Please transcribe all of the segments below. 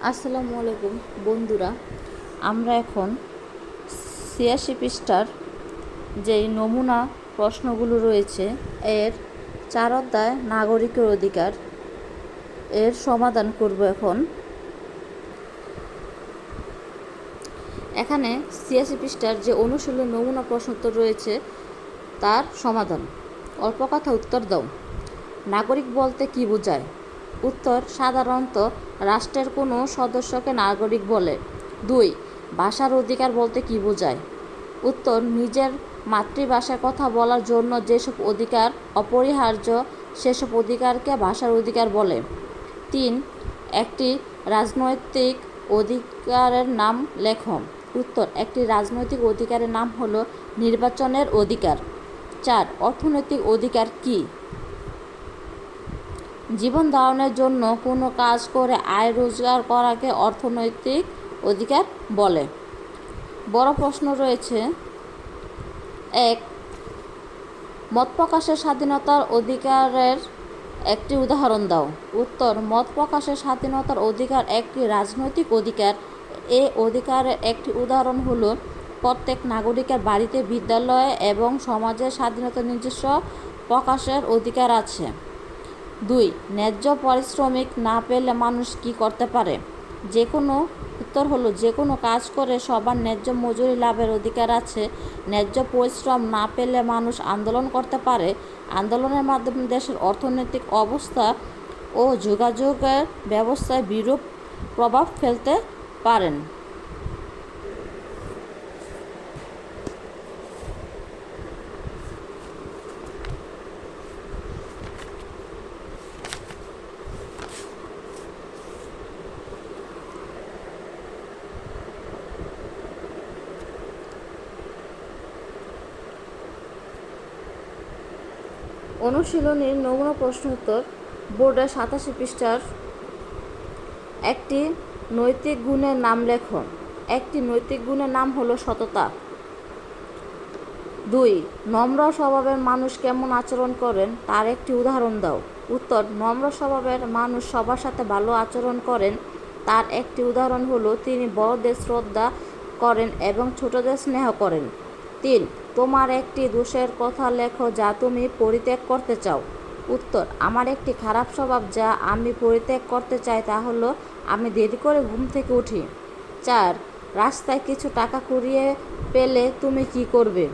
আসসালামু আলাইকুম বন্ধুরা, আমরা এখন ৮৬ পৃষ্ঠার যেই নমুনা প্রশ্নগুলো রয়েছে এর ৪ অধ্যায় নাগরিকের অধিকার এর সমাধান করব। এখানে ৮৬ পৃষ্ঠার যে অনুশীলন নমুনা প্রশ্নোত্তর রয়েছে তার সমাধান। অল্প কথা উত্তর দাও। নাগরিক বলতে কি বোঝায়? উত্তর, সাধারণত রাষ্ট্রের কোনো সদস্যকে নাগরিক বলে। ২. ভাষার অধিকার বলতে কি বোঝায়? উত্তর, নিজের মাতৃভাষায় কথা বলার জন্য যেসব অধিকার অপরিহার্য সেসব অধিকারকে ভাষার অধিকার বলে। ৩. একটি রাজনৈতিক অধিকারের নাম লেখো। উত্তর, একটি রাজনৈতিক অধিকারের নাম হলো নির্বাচনের অধিকার। ৪. অর্থনৈতিক অধিকার কি? জীবন ধারণের জন্য কোনো কাজ করে আয় রোজগার করাকে অর্থনৈতিক অধিকার বলে। বড় প্রশ্ন রয়েছে। ১. মত প্রকাশের স্বাধীনতার অধিকারের একটি উদাহরণ দাও। উত্তর, মত প্রকাশের স্বাধীনতার অধিকার একটি রাজনৈতিক অধিকার। এই অধিকারের একটি উদাহরণ হলো প্রত্যেক নাগরিকের বাড়িতে, বিদ্যালয়ে এবং সমাজের স্বাধীনতা নিজস্ব প্রকাশের অধিকার আছে। ২. ন্যায্য পারিশ্রমিক না পেলে মানুষ কি করতে পারে? উত্তর হলো যে কোনো কাজ করে সবার ন্যায্য মজুরি লাভের অধিকার আছে। ন্যায্য পরিশ্রম না পেলে মানুষ আন্দোলন করতে পারে। আন্দোলনের মাধ্যমে দেশের অর্থনৈতিক অবস্থা ও যোগাযোগের ব্যবস্থায় বিরূপ প্রভাব ফেলতে পারেন। অনুশীলনীর নমুনা প্রশ্নোত্তর বোর্ডের ৮৭ পৃষ্ঠার একটি নৈতিক গুণের নাম লেখো। একটি নৈতিক গুণের নাম হলো সততা। ২. নম্র স্বভাবের মানুষ কেমন আচরণ করেন তার একটি উদাহরণ দাও। উত্তর, নম্র স্বভাবের মানুষ সবার সাথে ভালো আচরণ করেন। তার একটি উদাহরণ হলো তিনি বড়দের শ্রদ্ধা করেন এবং ছোটদের স্নেহ করেন। ৩. তোমার একটি দোষের কথা লেখো যা তুমি পরিত্যাগ করতে চাও। উত্তর, আমার একটি খারাপ স্বভাব যা আমি পরিত্যাগ করতে চাই তা হলো আমি দেরি করে ঘুম থেকে উঠি। ৪. রাস্তায় কিছু টাকা কুড়িয়ে পেলে তুমি কি করবে?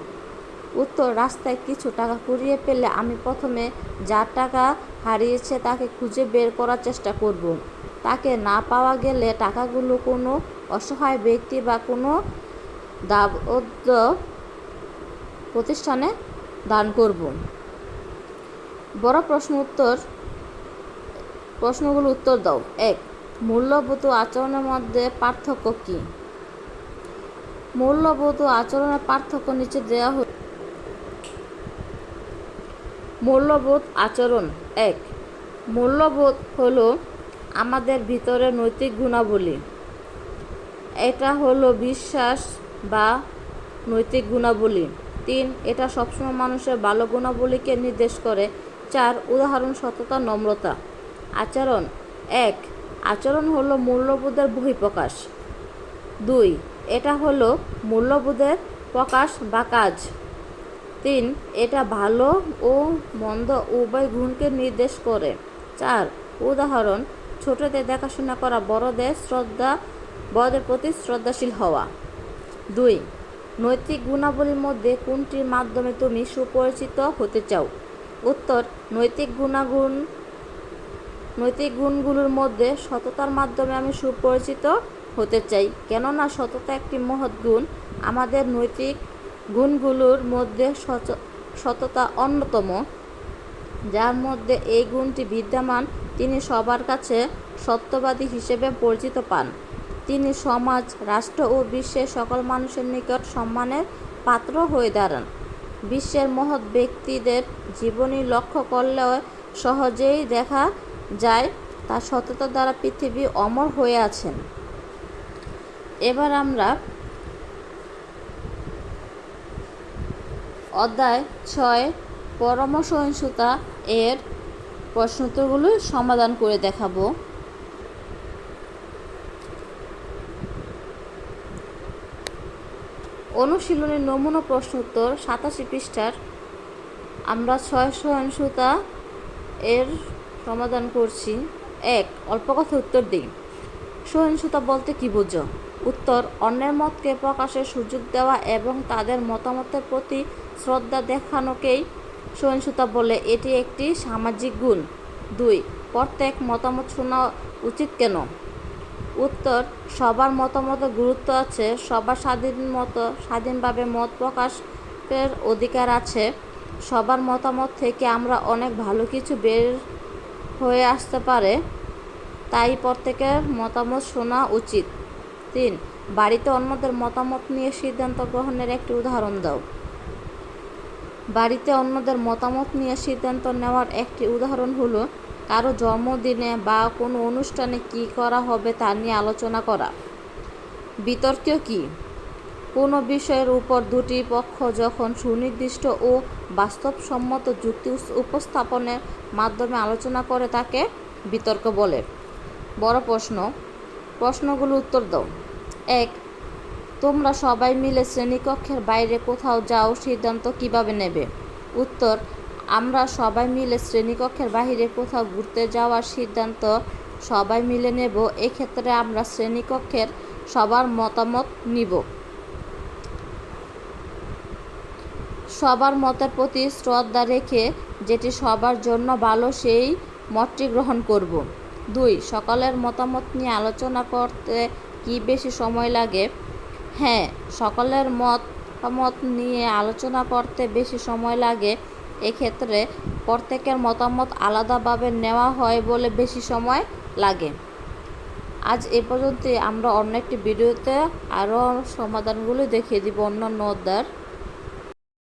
উত্তর, রাস্তায় কিছু টাকা কুড়িয়ে পেলে আমি প্রথমে যার টাকা হারিয়েছে তাকে খুঁজে বের করার চেষ্টা করব। তাকে না পাওয়া গেলে টাকাগুলো কোনো অসহায় ব্যক্তি বা কোনো দাবদ্ধ প্রতিষ্ঠানে দান করব। বড় প্রশ্নগুলো উত্তর দাও। ১. মূল্যবোধ ও আচরণের মধ্যে পার্থক্য কী? মূল্যবোধ ও আচরণের পার্থক্য নিচে দেওয়া হল। মূল্যবোধ আচরণ। ১. মূল্যবোধ হলো আমাদের ভিতরে নৈতিক গুণাবলী। এটা হলো বিশ্বাস বা নৈতিক গুণাবলী। ৩. এটা সবসময় মানুষের ভালো গুণাবলীকে নির্দেশ করে। ৪. উদাহরণ, সততা, নম্রতা। আচরণ। ১. আচরণ হলো মূল্যবোধের বহিঃপ্রকাশ। ২. এটা হলো মূল্যবোধের প্রকাশ বা কাজ। ৩. এটা ভালো ও মন্দ উভয় গুণকে নির্দেশ করে। ৪. উদাহরণ, ছোটদের দেখাশোনা করা, বড়দের প্রতি শ্রদ্ধাশীল হওয়া। ২. নৈতিক গুণাবলীর মধ্যে কোনটির মাধ্যমে তুমি সুপরিচিত হতে চাও? উত্তর, নৈতিক গুণগুলোর মধ্যে সততার মাধ্যমে আমি সুপরিচিত হতে চাই, কেননা সততা একটি মহৎ গুণ। আমাদের নৈতিক গুণগুলোর মধ্যে সততা অন্যতম। যার মধ্যে এই গুণটি বিদ্যমান তিনি সবার কাছে সত্যবাদী হিসেবে পরিচিত পান। তিনি সমাজ, রাষ্ট্র ও বিশ্বের সকল মানুষের নিকট সম্মানের পাত্র হয়ে দাঁড়ান। বিশ্বের মহৎ ব্যক্তিদের জীবনী লক্ষ্য করলে সহজেই দেখা যায় তার সততা দ্বারা পৃথিবী অমর হয়ে আছেন। এবার আমরা অধ্যায় ৬ পরম সহিষ্ণুতা এর প্রশ্নোত্তরগুলো সমাধান করে দেখাবো। অনুশীলনী নমুনা প্রশ্ন উত্তর 87 পৃষ্ঠার আমরা 6 সহিংসতা এর সমাধান করছি। 1 অল্প কথা উত্তর দিই। সহিংসতা বলতে কী বোঝো? উত্তর, অন্যের মতকে প্রকাশের সুযোগ দেওয়া এবং তাদের মতামতের প্রতি শ্রদ্ধা দেখানোকেই সহিংসতা বলে। এটি একটি সামাজিক গুণ। 2 প্রত্যেক মতামত শোনা উচিত কেন? উত্তর, সবার মতামতের গুরুত্ব আছে। সবার স্বাধীনভাবে মত প্রকাশের অধিকার আছে। সবার মতামত থেকে আমরা অনেক ভালো কিছু বের হয়ে আসতে পারে, তাই প্রত্যেকের মতামত শোনা উচিত। 3 বাড়িতে অন্যদের মতামত নিয়ে সিদ্ধান্ত গ্রহণের একটি উদাহরণ দাও। বাড়িতে অন্যদের মতামত নিয়ে সিদ্ধান্ত নেওয়ার একটি উদাহরণ হলো কারো জন্মদিনে বা কোনো অনুষ্ঠানে কী করা হবে তা নিয়ে আলোচনা করা। বিতর্ক কী? কোনো বিষয়ের উপর দুটি পক্ষ যখন সুনির্দিষ্ট ও বাস্তবসম্মত যুক্তি উপস্থাপনের মাধ্যমে আলোচনা করে তাকে বিতর্ক বলে। বড় প্রশ্ন, প্রশ্নগুলো উত্তর দাও। 1 তোমরা সবাই মিলে শ্রেণীকক্ষের বাইরে কোথাও যাও, সিদ্ধান্ত কিভাবে নেবে? উত্তর, আমরা সবাই মিলে শ্রেণীকক্ষের বাইরে কোথাও ঘুরতে যাওয়ার সিদ্ধান্ত সবাই মিলে নেব। এক্ষেত্রে আমরা শ্রেণীকক্ষের সবার মতামত নিব। সবার মতের প্রতি শ্রদ্ধা রেখে যেটি সবার জন্য ভালো সেই মতটি গ্রহণ করব। 2 সকলের মতামত নিয়ে আলোচনা করতে কি বেশি সময় লাগে? হ্যাঁ, সকলের মতামত নিয়ে আলোচনা করতে বেশি সময় লাগে। এক্ষেত্রে প্রত্যেকের মতামত আলাদাভাবে নেওয়া হয় বলে বেশি সময় লাগে। আজ এ পর্যন্তই। আমরা অন্য একটি ভিডিওতে আরও সমাধানগুলো দেখিয়ে দিব অন্যান্য অধ্যায়ের।